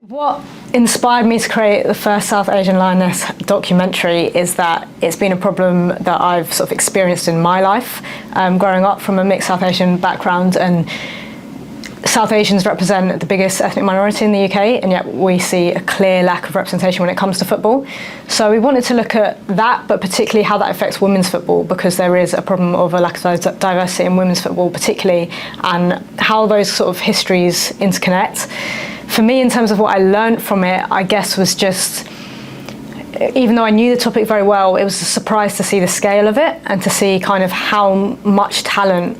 What inspired me to create the first South Asian Lioness documentary is that it's been a problem that I've sort of experienced in my life, growing up from a mixed South Asian background, and South Asians represent the biggest ethnic minority in the UK, and yet we see a clear lack of representation when it comes to football. So we wanted to look at that, but particularly how that affects women's football, because there is a problem of a lack of diversity in women's football particularly, and how those sort of histories interconnect. For me, in terms of what I learned from it, I guess was just, even though I knew the topic very well, it was a surprise to see the scale of it and to see kind of how much talent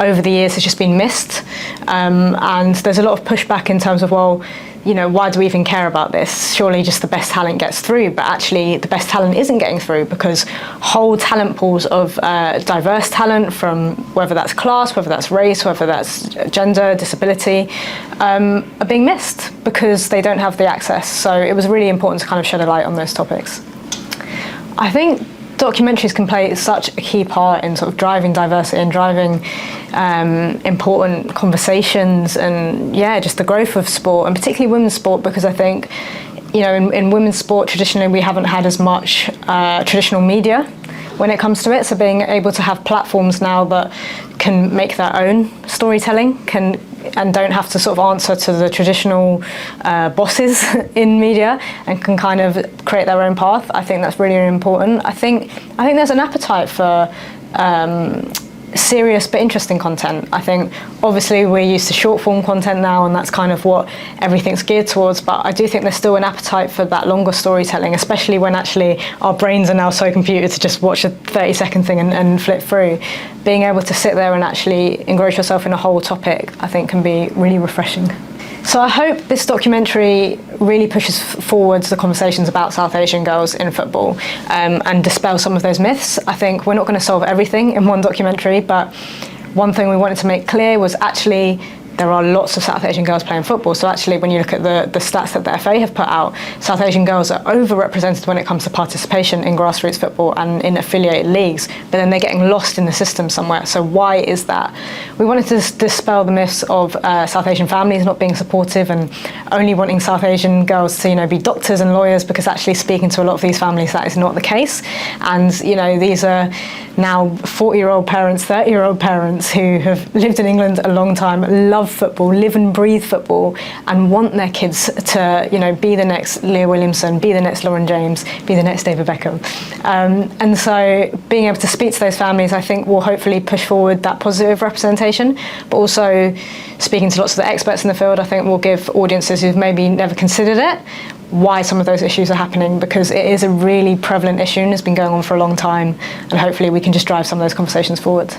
over the years has just been missed. And there's a lot of pushback in terms of, well, you know, why do we even care about this? Surely just the best talent gets through. But actually the best talent isn't getting through, because whole talent pools of diverse talent, from whether that's class, whether that's race, whether that's gender, disability, are being missed because they don't have the access. So it was really important to kind of shed a light on those topics. I think documentaries can play such a key part in sort of driving diversity and driving important conversations, and just the growth of sport, and particularly women's sport, because I think, you know, in women's sport traditionally we haven't had as much traditional media when it comes to it. So being able to have platforms now that can make their own storytelling, and don't have to sort of answer to the traditional bosses in media, and can kind of create their own path. I think that's really, really important. I think there's an appetite for serious but interesting content. I think obviously we're used to short form content now, and that's kind of what everything's geared towards, but I do think there's still an appetite for that longer storytelling, especially when actually our brains are now so computed to just watch a 30-second thing and flip through. Being able to sit there and actually engross yourself in a whole topic, I think, can be really refreshing. So I hope this documentary really pushes forwards the conversations about South Asian girls in football, and dispel some of those myths. I think we're not going to solve everything in one documentary, but one thing we wanted to make clear was actually there are lots of South Asian girls playing football. So actually, when you look at the stats that the FA have put out, South Asian girls are overrepresented when it comes to participation in grassroots football and in affiliated leagues, but then they're getting lost in the system somewhere. So why is that? We wanted to dispel the myths of South Asian families not being supportive and only wanting South Asian girls to, you know, be doctors and lawyers, because actually speaking to a lot of these families, that is not the case. And, you know, these are now 40-year-old parents, 30-year-old parents who have lived in England a long time, love football, live and breathe football, and want their kids to, you know, be the next Leah Williamson, be the next Lauren James, be the next David Beckham. And so being able to speak to those families, I think, will hopefully push forward that positive representation, but also speaking to lots of the experts in the field, I think will give audiences who've maybe never considered it why some of those issues are happening, because it is a really prevalent issue and has been going on for a long time, and hopefully we can just drive some of those conversations forward.